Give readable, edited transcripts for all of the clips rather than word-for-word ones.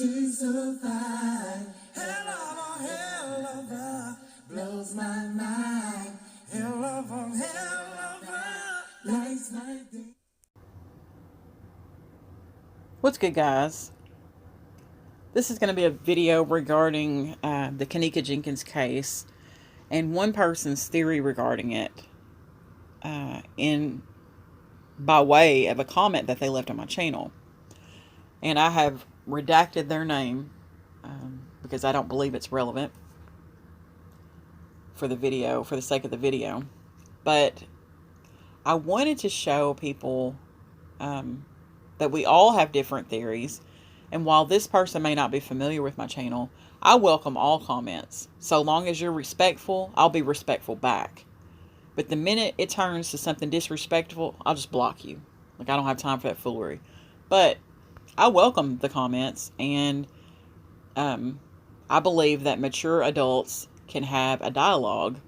She's so fine. Hell of a, blows my mind. Hell of a, lights my day. What's good, guys? This is going to be a video regarding the Kenneka Jenkins case and one person's theory regarding it in by way of a comment that they left on my channel. And I have redacted their name because I don't believe it's relevant for the video, for the sake of the video. But I wanted to show people that we all have different theories. And while this person may not be familiar with my channel, I welcome all comments. So long as you're respectful, I'll be respectful back. But the minute it turns to something disrespectful, I'll just block you. Like, I don't have time for that foolery. But I welcome the comments, and I believe that mature adults can have a dialogue,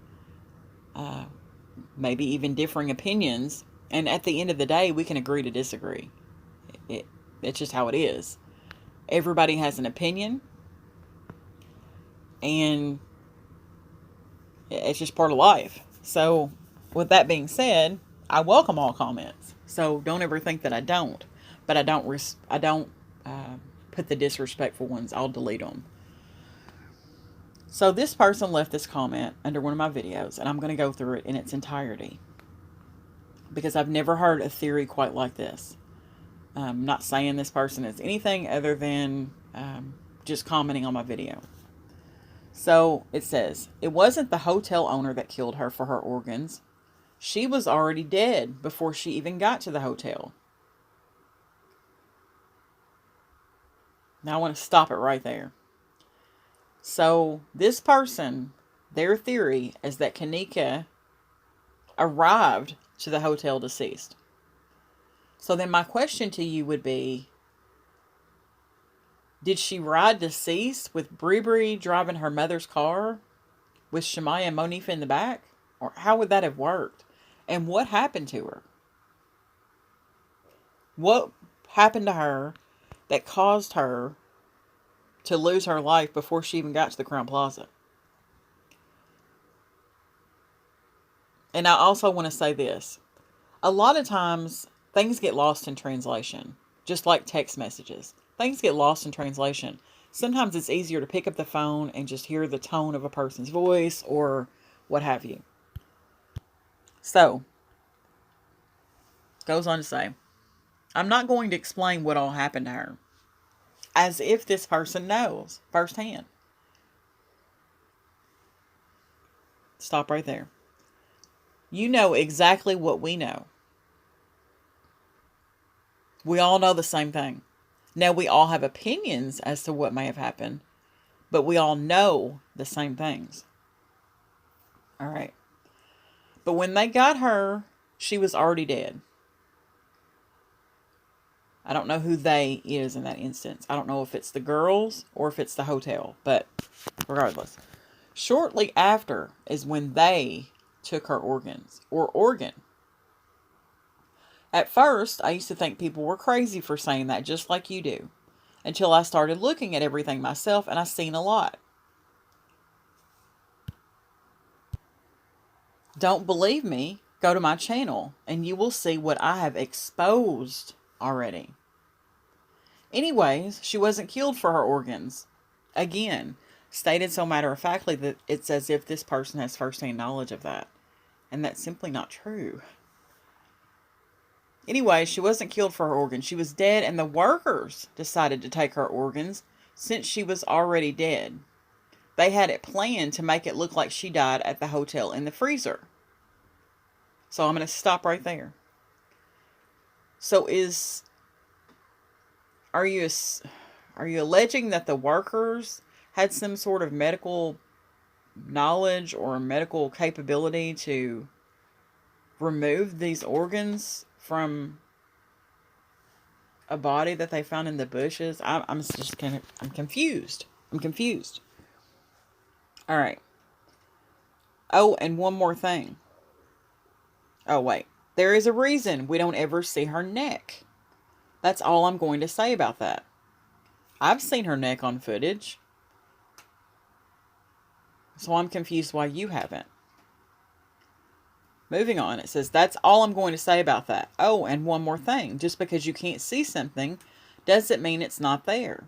maybe even differing opinions, and at the end of the day, we can agree to disagree. It's just how it is. Everybody has an opinion, and it's just part of life. So, with that being said, I welcome all comments. So don't ever think that I don't. But I don't put the disrespectful ones. I'll delete them. So this person left this comment under one of my videos, and I'm going to go through it in its entirety because I've never heard a theory quite like this. I'm not saying this person is anything other than just commenting on my video. So it says, it wasn't the hotel owner that killed her for her organs. She was already dead before she even got to the hotel. Now I want to stop it right there. So this person, their theory is that Kenneka arrived to the hotel deceased. So then my question to you would be, did she ride deceased with Bree driving her mother's car with Shemaya and Monifa in the back? Or how would that have worked? And what happened to her? What happened to her that caused her to lose her life before she even got to the Crowne Plaza? And I also want to say this. A lot of times, things get lost in translation, just like text messages. Things get lost in translation. Sometimes it's easier to pick up the phone and just hear the tone of a person's voice or what have you. So, goes on to say, I'm not going to explain what all happened to her, as if this person knows firsthand. Stop right there. You know exactly what we know. We all know the same thing. Now, we all have opinions as to what may have happened, but we all know the same things. All right. But when they got her, she was already dead. I don't know who they is in that instance. I don't know if it's the girls or if it's the hotel, but regardless. Shortly after is when they took her organs, or organ. At first, I used to think people were crazy for saying that, just like you do, until I started looking at everything myself, and I seen a lot. Don't believe me? Go to my channel, and you will see what I have exposed already. Anyways, she wasn't killed for her organs. Again, stated so matter-of-factly that it's as if this person has first-hand knowledge of that. And that's simply not true. Anyway, she wasn't killed for her organs. She was dead, and the workers decided to take her organs since she was already dead. They had it planned to make it look like she died at the hotel in the freezer. So I'm going to stop right there. So are you alleging that the workers had some sort of medical knowledge or medical capability to remove these organs from a body that they found in the bushes? I'm confused. I'm confused. All right. Oh, and one more thing. Oh, wait. There is a reason we don't ever see her neck. That's all I'm going to say about that. I've seen her neck on footage. So I'm confused why you haven't. Moving on, it says, that's all I'm going to say about that. Oh, and one more thing. Just because you can't see something doesn't mean it's not there.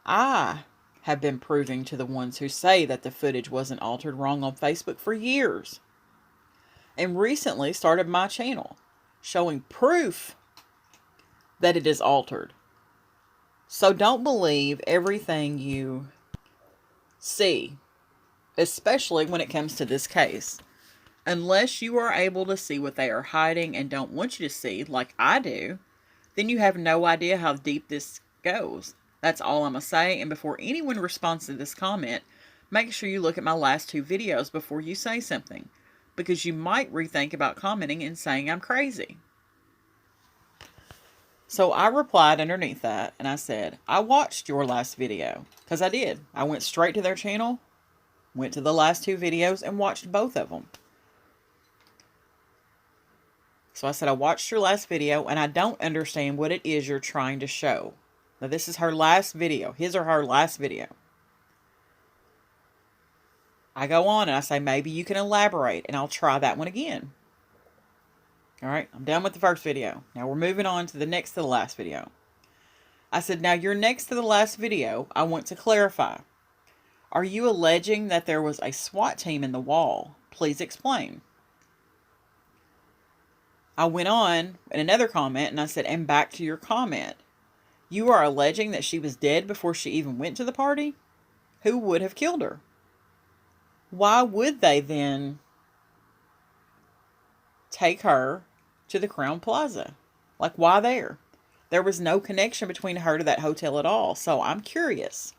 I have been proving to the ones who say that the footage wasn't altered wrong on Facebook for years. And recently started my channel showing proof that it is altered. So don't believe everything you see, especially when it comes to this case. Unless you are able to see what they are hiding and don't want you to see, like I do, then you have no idea how deep this goes. That's all I'm going to say. And before anyone responds to this comment, make sure you look at my last 2 videos before you say something, because you might rethink about commenting and saying I'm crazy. So I replied underneath that and I said, I watched your last video, because I did. I went straight to their channel, went to the last 2 videos and watched both of them. So I said, I watched your last video and I don't understand what it is you're trying to show. Now this is her last video, his or her last video. I go on and I say, maybe you can elaborate, and I'll try that one again. All right, I'm done with the first video. Now we're moving on to the next to the last video. I said, now your next to the last video, I want to clarify. Are you alleging that there was a SWAT team in the wall? Please explain. I went on in another comment and I said, and back to your comment. You are alleging that she was dead before she even went to the party? Who would have killed her? Why would they then take her to the Crown Plaza? Like, why there? There was no connection between her to that hotel at all. So I'm curious.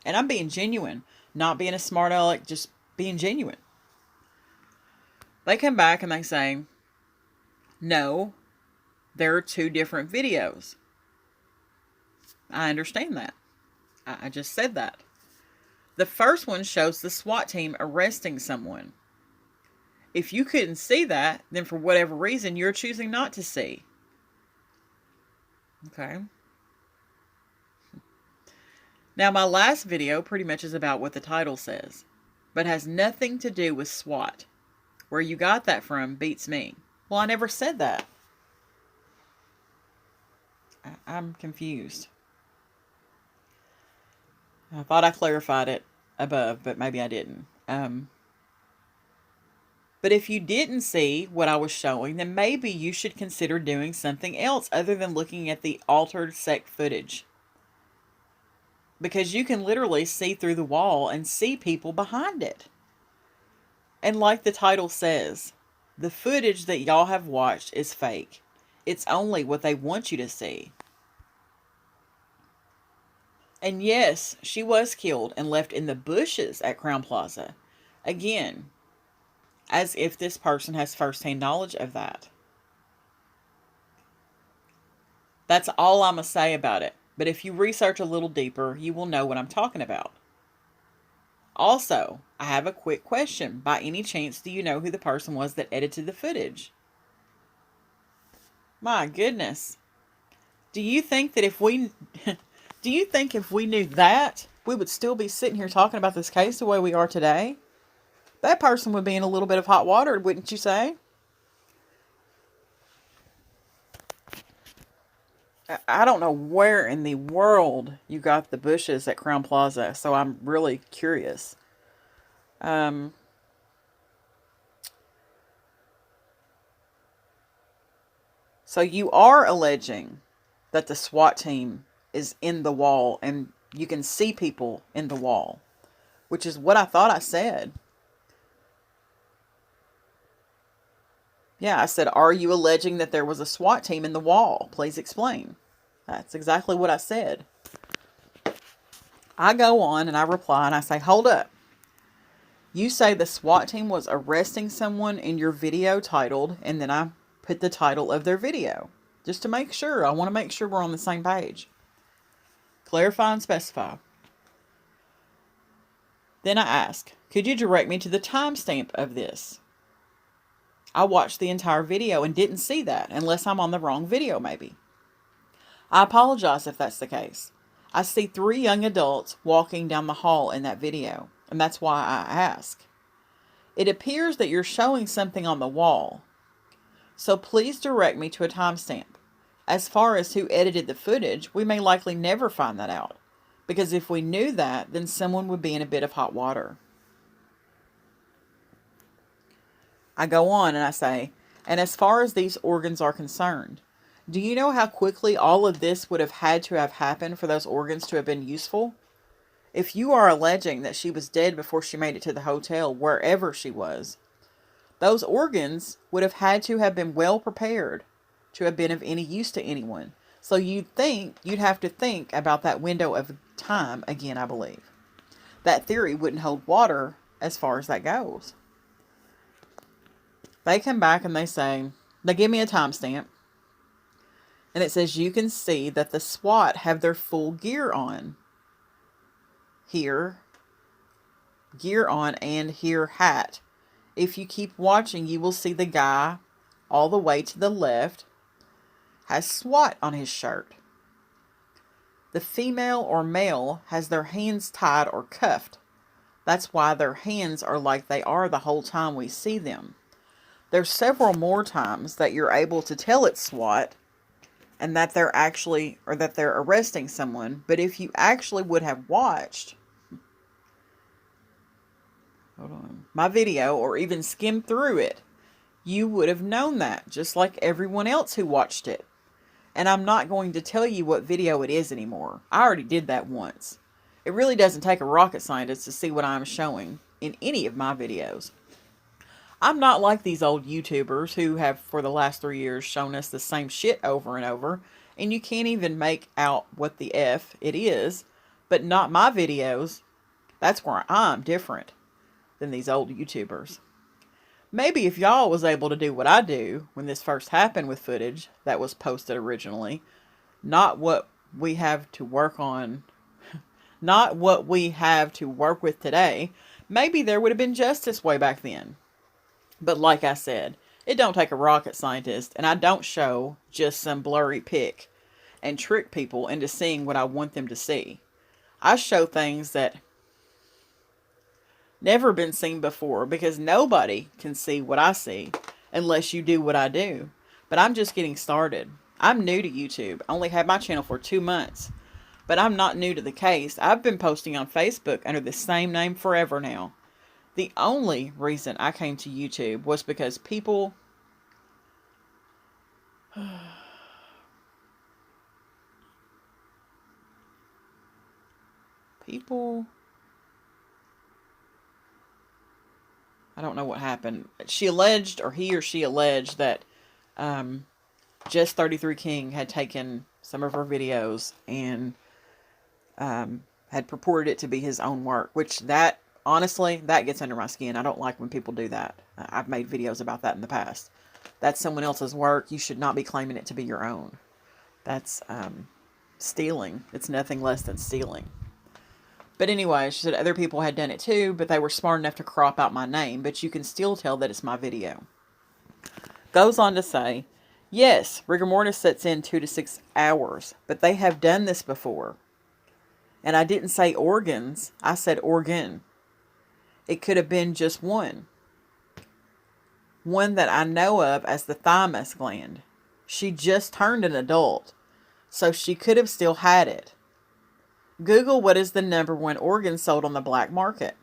And I'm being genuine. Not being a smart aleck, just being genuine. They come back and they say, no, there are 2 different videos. I understand that. I just said that. The first one shows the SWAT team arresting someone. If you couldn't see that, then for whatever reason, you're choosing not to see. Okay. Now, my last video pretty much is about what the title says, but has nothing to do with SWAT. Where you got that from beats me. Well, I never said that. I'm confused. I thought I clarified it above, but maybe I didn't. But if you didn't see what I was showing, then maybe you should consider doing something else other than looking at the altered sec footage. Because you can literally see through the wall and see people behind it. And like the title says, the footage that y'all have watched is fake. It's only what they want you to see. And yes, she was killed and left in the bushes at Crown Plaza. Again, as if this person has first-hand knowledge of that. That's all I'm going to say about it. But if you research a little deeper, you will know what I'm talking about. Also, I have a quick question. By any chance, do you know who the person was that edited the footage? My goodness. Do you think that if we knew that, we would still be sitting here talking about this case the way we are today? That person would be in a little bit of hot water, wouldn't you say? I don't know where in the world you got the bushes at Crown Plaza, so I'm really curious. So you are alleging that the SWAT team is in the wall and you can see people in the wall, which is what I thought I said. Yeah, I said, are you alleging that there was a SWAT team in the wall? Please explain. That's exactly what I said. I go on and I reply and I say, hold up. You say the SWAT team was arresting someone in your video titled, and then I put the title of their video. Just to make sure. I want to make sure we're on the same page. Clarify and specify. Then I ask, could you direct me to the timestamp of this? I watched the entire video and didn't see that, unless I'm on the wrong video maybe. I apologize if that's the case. I see 3 young adults walking down the hall in that video, and that's why I ask. It appears that you're showing something on the wall, so please direct me to a timestamp. As far as who edited the footage, we may likely never find that out, because if we knew that, then someone would be in a bit of hot water. I go on and I say, and as far as these organs are concerned, do you know how quickly all of this would have had to have happened for those organs to have been useful? If you are alleging that she was dead before she made it to the hotel, wherever she was, those organs would have had to have been well prepared to have been of any use to anyone. So you'd have to think about that window of time again, I believe. That theory wouldn't hold water as far as that goes. They come back and they give me a timestamp. And it says you can see that the SWAT have their full gear on. Here, gear on, and here, hat. If you keep watching, you will see the guy all the way to the left has SWAT on his shirt. The female or male has their hands tied or cuffed. That's why their hands are like they are the whole time we see them. There's several more times that you're able to tell it's SWAT and that they're arresting someone. But if you actually would have watched my video or even skimmed through it, you would have known that, just like everyone else who watched it. And I'm not going to tell you what video it is anymore. I already did that once. It really doesn't take a rocket scientist to see what I'm showing in any of my videos. I'm not like these old YouTubers who have for the last 3 years shown us the same shit over and over, and you can't even make out what the F it is, but not my videos. That's where I'm different than these old YouTubers. Maybe if y'all was able to do what I do when this first happened with footage that was posted originally, not what we have to work on, not what we have to work with today, maybe there would have been justice way back then. But like I said, it don't take a rocket scientist, and I don't show just some blurry pic and trick people into seeing what I want them to see. I show things that never been seen before, because nobody can see what I see unless you do what I do. But I'm just getting started. I'm new to YouTube. I only had my channel for 2 months. But I'm not new to the case. I've been posting on Facebook under the same name forever now. The only reason I came to YouTube was because people I don't know what happened. He or she alleged that Just 33 King had taken some of her videos and had purported it to be his own work, which honestly, that gets under my skin. I don't like when people do that. I've made videos about that in the past. That's someone else's work. You should not be claiming it to be your own. That's stealing. It's nothing less than stealing. But anyway, she said other people had done it too, but they were smart enough to crop out my name, but you can still tell that it's my video. Goes on to say, yes, rigor mortis sets in 2 to 6 hours, but they have done this before. And I didn't say organs, I said organ. It could have been just one. One that I know of as the thymus gland. She just turned an adult, so she could have still had it. Google what is the #1 organ sold on the black market.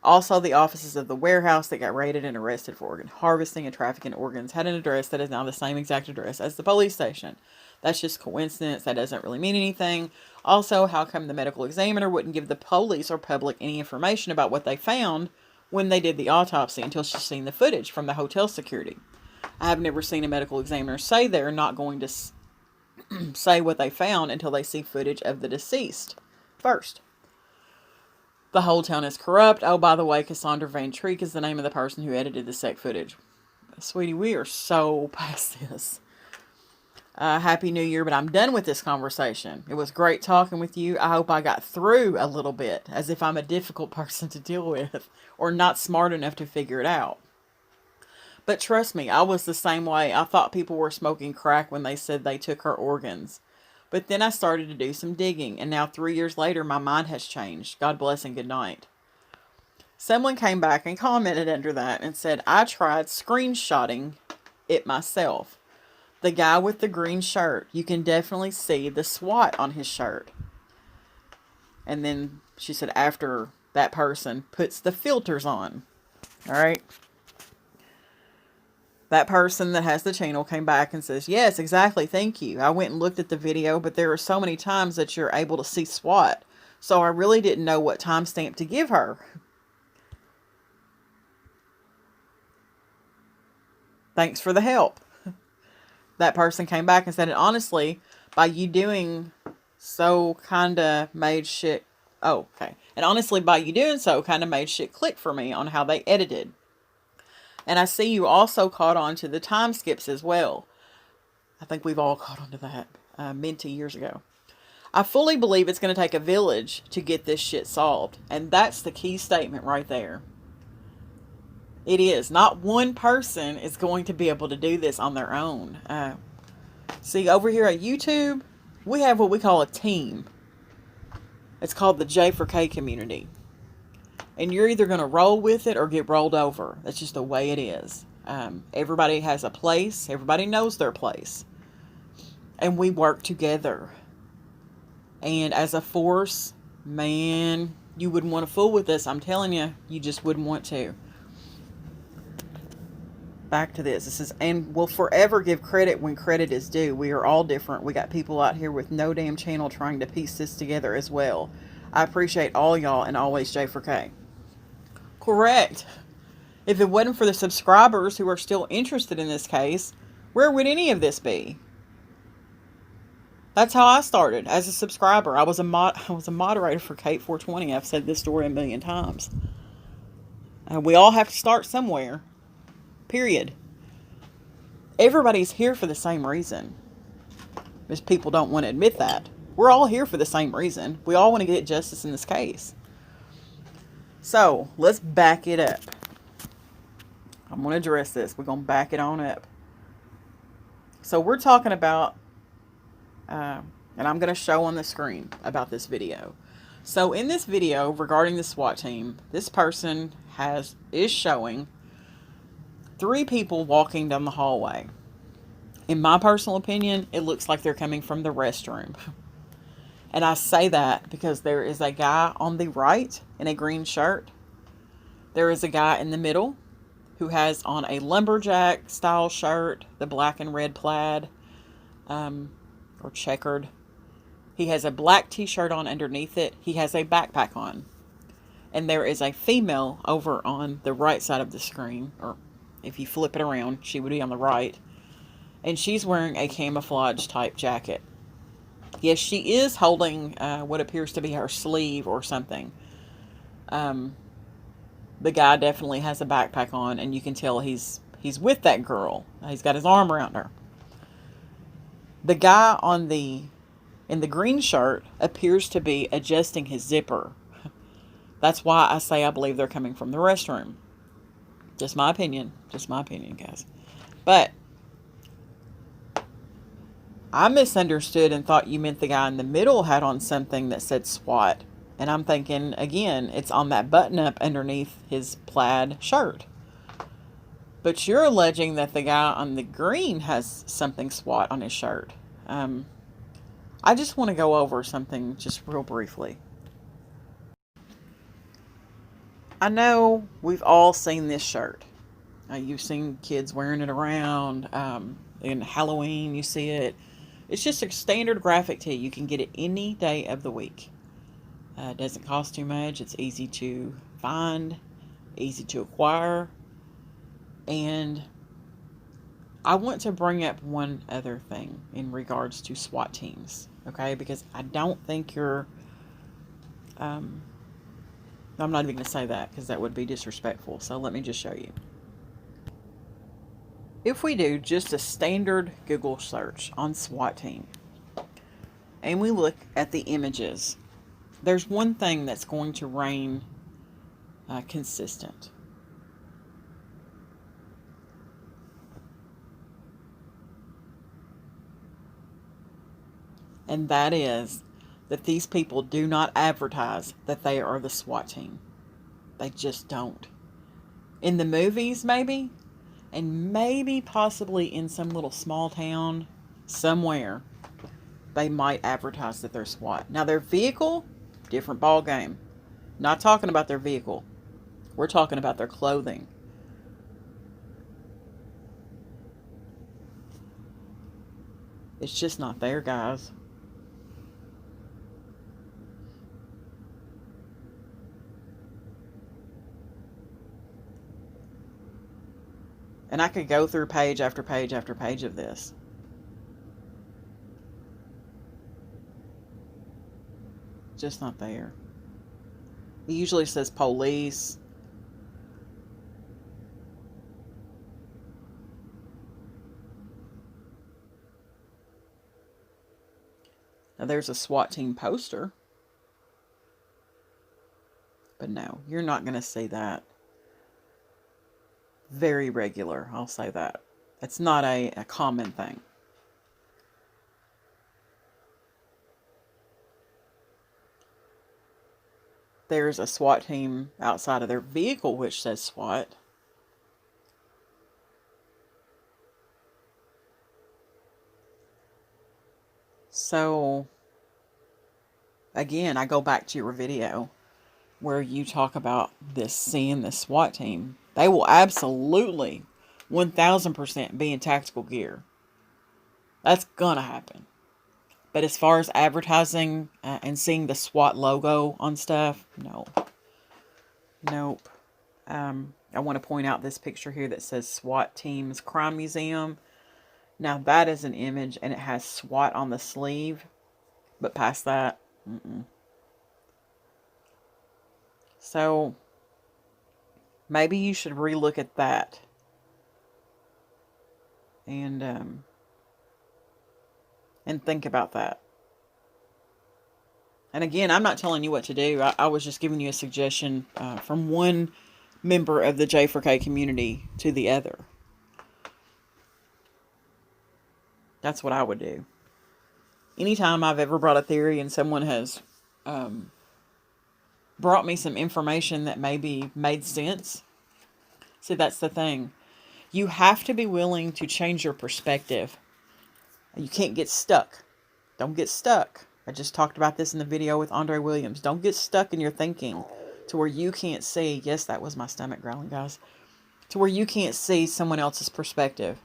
Also, the offices of the warehouse that got raided and arrested for organ harvesting and trafficking organs had an address that is now the same exact address as the police station. That's just coincidence. That doesn't really mean anything. Also, how come the medical examiner wouldn't give the police or public any information about what they found when they did the autopsy until she's seen the footage from the hotel security? I have never seen a medical examiner say they're not going to say what they found until they see footage of the deceased first. The whole town is corrupt. Oh, by the way, Cassandra Van Treek is the name of the person who edited the sex footage. Sweetie, we are so past this. Happy New Year, but I'm done with this conversation. It was great talking with you. I hope I got through a little bit, as if I'm a difficult person to deal with, or not smart enough to figure it out. But trust me, I was the same way. I thought people were smoking crack when they said they took her organs. But then I started to do some digging, and now 3 years later, my mind has changed. God bless and good night. Someone came back and commented under that and said, I tried screenshotting it myself. The guy with the green shirt, you can definitely see the SWAT on his shirt. And then she said, after that person puts the filters on. All right. That person that has the channel came back and says, yes, exactly. Thank you. I went and looked at the video, but there are so many times that you're able to see SWAT. So I really didn't know what timestamp to give her. Thanks for the help. That person came back and said, and honestly, by you doing so, kind of made shit. Oh, okay. And honestly, by you doing so, kind of made shit click for me on how they edited. And I see you also caught on to the time skips as well. I think we've all caught on to that many years ago. I fully believe it's going to take a village to get this shit solved. And that's the key statement right there. It is. Not one person is going to be able to do this on their own. See, over here at YouTube, we have what we call a team. It's called the J4K community. And you're either going to roll with it or get rolled over. That's just the way it is. Everybody has a place. Everybody knows their place. And we work together. And as a force, man, you wouldn't want to fool with this. I'm telling you, you just wouldn't want to. Back to this. This is, and we'll forever give credit when credit is due. We are all different. We got people out here with no damn channel trying to piece this together as well. I appreciate all y'all, and always J4K. Correct. If it wasn't for the subscribers who are still interested in this case, where would any of this be? That's how I started, as a subscriber. I was a moderator for Kate 420. I've said this story a million times. We all have to start somewhere. Period. Everybody's here for the same reason. Just people don't want to admit that. We're all here for the same reason. We all want to get justice in this case. So, let's back it up. I'm going to address this. We're going to back it on up. So, we're talking about, and I'm going to show on the screen about this video. So, in this video regarding the SWAT team, this person is showing 3 people walking down the hallway. In my personal opinion, it looks like they're coming from the restroom. And I say that because there is a guy on the right in a green shirt. There is a guy in the middle who has on a lumberjack style shirt, the black and red plaid, or checkered. He has a black t-shirt on underneath it. He has a backpack on. And there is a female over on the right side of the screen, or if you flip it around, she would be on the right. And she's wearing a camouflage type jacket. Yes, she is holding what appears to be her sleeve or something. The guy definitely has a backpack on, and you can tell he's with that girl. He's got his arm around her. The guy in the green shirt appears to be adjusting his zipper. That's why I say I believe they're coming from the restroom. Just my opinion. Just my opinion, guys. But I misunderstood and thought you meant the guy in the middle had on something that said SWAT. And I'm thinking, again, it's on that button up underneath his plaid shirt. But you're alleging that the guy on the green has something SWAT on his shirt. I just want to go over something just real briefly. I know we've all seen this shirt. You've seen kids wearing it around. In Halloween, you see it. It's just a standard graphic tee. You can get it any day of the week. It doesn't cost too much. It's easy to find, easy to acquire. And I want to bring up one other thing in regards to SWAT teams. Okay? Because I don't think you're... I'm not even going to say that because that would be disrespectful. So let me just show you. If we do just a standard Google search on SWAT team and we look at the images, there's one thing that's going to reign consistent. And that is that these people do not advertise that they are the SWAT team. They just don't. In the movies, maybe, and maybe possibly in some little small town somewhere, they might advertise that they're SWAT. Now, their vehicle, different ball game. Not talking about their vehicle. We're talking about their clothing. It's just not there, guys. And I could go through page after page after page of this. Just not there. It usually says police. Now there's a SWAT team poster. But no, you're not going to see that. Very regular, I'll say that. It's not a common thing. There's a SWAT team outside of their vehicle which says SWAT. So, again, I go back to your video where you talk about seeing the SWAT team. They will absolutely 1000% be in tactical gear. That's gonna happen. But as far as advertising and seeing the SWAT logo on stuff, no. Nope. I want to point out this picture here that says SWAT Team's Crime Museum. Now that is an image and it has SWAT on the sleeve. But past that, So, maybe you should relook at that. And think about that. And again, I'm not telling you what to do. I was just giving you a suggestion from one member of the J4K community to the other. That's what I would do. Anytime I've ever brought a theory and someone has brought me some information that maybe made sense. See, that's the thing. You have to be willing to change your perspective. You can't get stuck. Don't get stuck. I just talked about this in the video with Andre Williams. Don't get stuck in your thinking to where you can't see. Yes, that was my stomach growling, guys. To where you can't see someone else's perspective.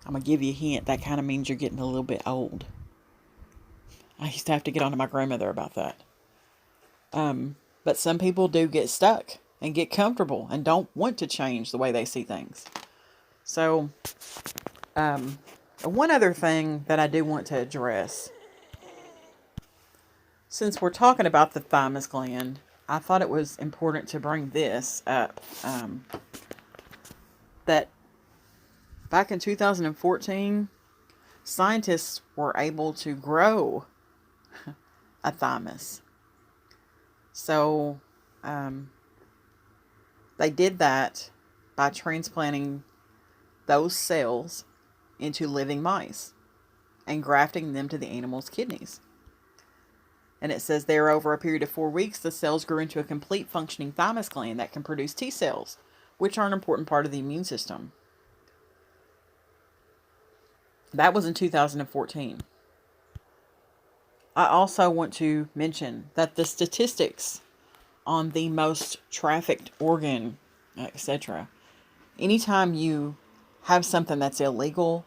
I'm going to give you a hint. That kind of means you're getting a little bit old. I used to have to get on to my grandmother about that. But some people do get stuck and get comfortable and don't want to change the way they see things. So, one other thing that I do want to address. Since we're talking about the thymus gland, I thought it was important to bring this up. That back in 2014, scientists were able to grow a thymus. So, they did that by transplanting those cells into living mice and grafting them to the animal's kidneys. And it says there, over a period of 4 weeks, the cells grew into a complete functioning thymus gland that can produce T cells, which are an important part of the immune system. That was in 2014. I also want to mention that the statistics on the most trafficked organ, etc., anytime you have something that's illegal,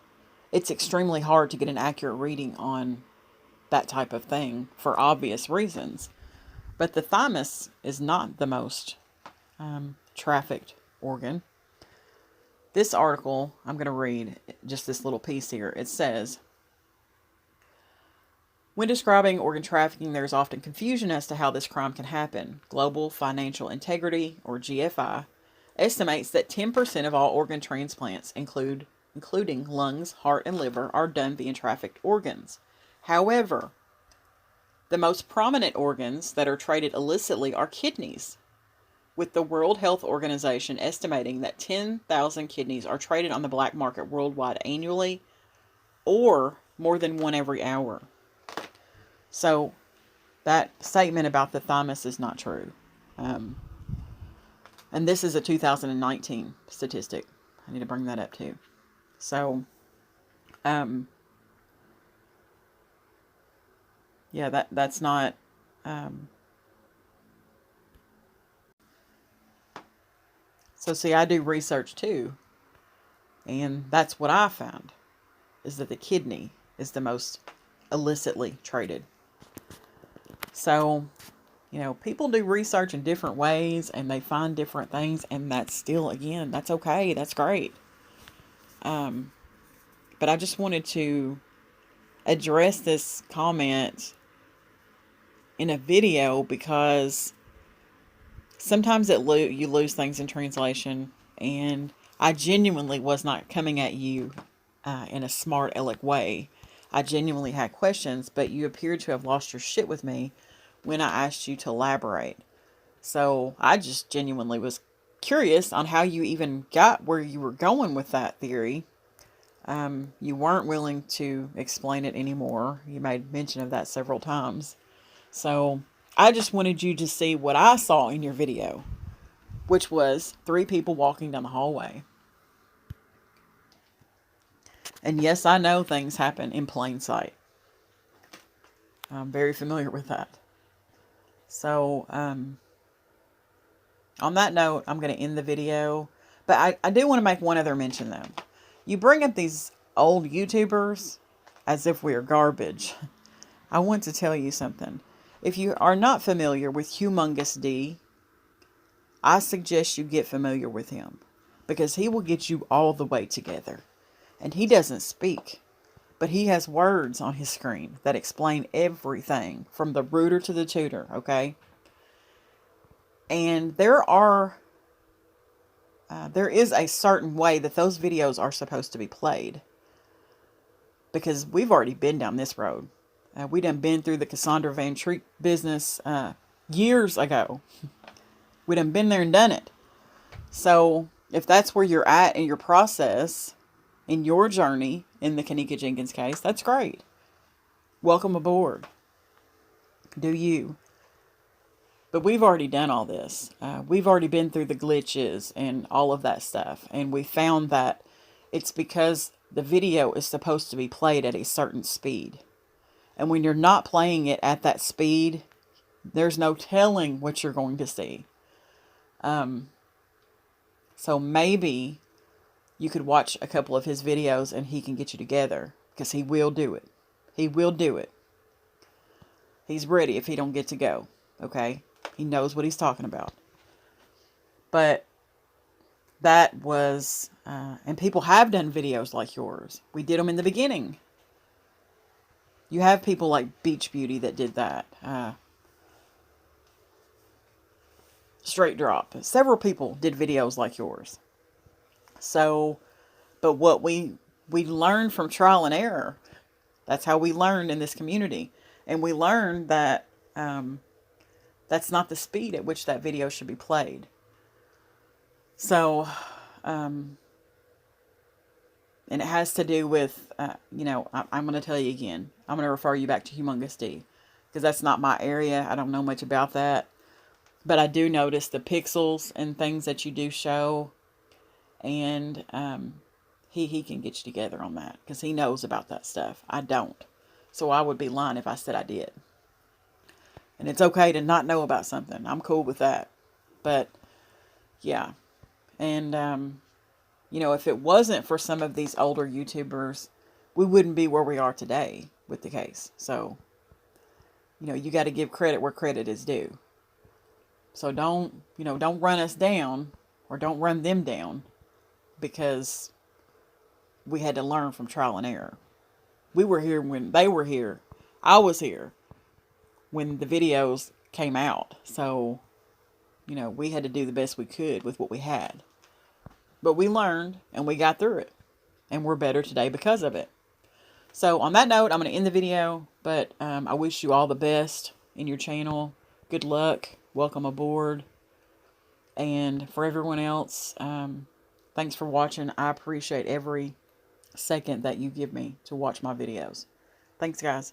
it's extremely hard to get an accurate reading on that type of thing for obvious reasons. But the thymus is not the most trafficked organ. This article, I'm going to read just this little piece here. It says, when describing organ trafficking, there is often confusion as to how this crime can happen. Global Financial Integrity, or GFI, estimates that 10% of all organ transplants, including lungs, heart, and liver, are done via trafficked organs. However, the most prominent organs that are traded illicitly are kidneys, with the World Health Organization estimating that 10,000 kidneys are traded on the black market worldwide annually, or more than one every hour. So that statement about the thymus is not true. And this is a 2019 statistic. I need to bring that up too. So, yeah, that's not, so see, I do research too. And that's what I found, is that the kidney is the most illicitly traded. So, people do research in different ways and they find different things, and that's still, again, that's okay. That's great. But I just wanted to address this comment in a video because sometimes you lose things in translation, and I genuinely was not coming at you in a smart aleck way. I genuinely had questions, but you appeared to have lost your shit with me when I asked you to elaborate. So I just genuinely was curious on how you even got where you were going with that theory. You weren't willing to explain it anymore. You made mention of that several times. So I just wanted you to see what I saw in your video, which was 3 people walking down the hallway. And yes, I know things happen in plain sight. I'm very familiar with that. So, on that note, I'm going to end the video. But I do want to make one other mention, though. You bring up these old YouTubers as if we are garbage. I want to tell you something. If you are not familiar with Humongous D, I suggest you get familiar with him, because he will get you all the way together. And he doesn't speak, but he has words on his screen that explain everything from the rooter to the tutor, okay? And there is a certain way that those videos are supposed to be played, because we've already been down this road. We done been through the Cassandra Van Treat business years ago. We done been there and done it. So if that's where you're at in your process, in your journey, in the Kenneka Jenkins case, that's great. Welcome aboard. Do you. But we've already done all this. We've already been through the glitches and all of that stuff. And we found that it's because the video is supposed to be played at a certain speed. And when you're not playing it at that speed, there's no telling what you're going to see. So maybe you could watch a couple of his videos and he can get you together, because he will do it. He will do it. He's ready if he don't get to go. Okay? He knows what he's talking about. But that was, and people have done videos like yours. We did them in the beginning. You have people like Beach Beauty that did that. Straight Drop. Several people did videos like yours. So, but what we learned from trial and error. That's how we learned in this community. And we learned that that's not the speed at which that video should be played. So, and it has to do with, I'm going to tell you again. I'm going to refer you back to Humongous D, because that's not my area. I don't know much about that. But I do notice the pixels and things that you do show. And he can get you together on that, because he knows about that stuff. I don't. So I would be lying if I said I did. And it's okay to not know about something. I'm cool with that. But, yeah. And, if it wasn't for some of these older YouTubers, we wouldn't be where we are today with the case. So, you got to give credit where credit is due. So don't run us down, or don't run them down, because we had to learn from trial and error. We were here when they were here. I was here when the videos came out. So, we had to do the best we could with what we had. But we learned, and we got through it. And we're better today because of it. So, on that note, I'm going to end the video. But I wish you all the best in your channel. Good luck. Welcome aboard. And for everyone else, thanks for watching. I appreciate every second that you give me to watch my videos. Thanks, guys.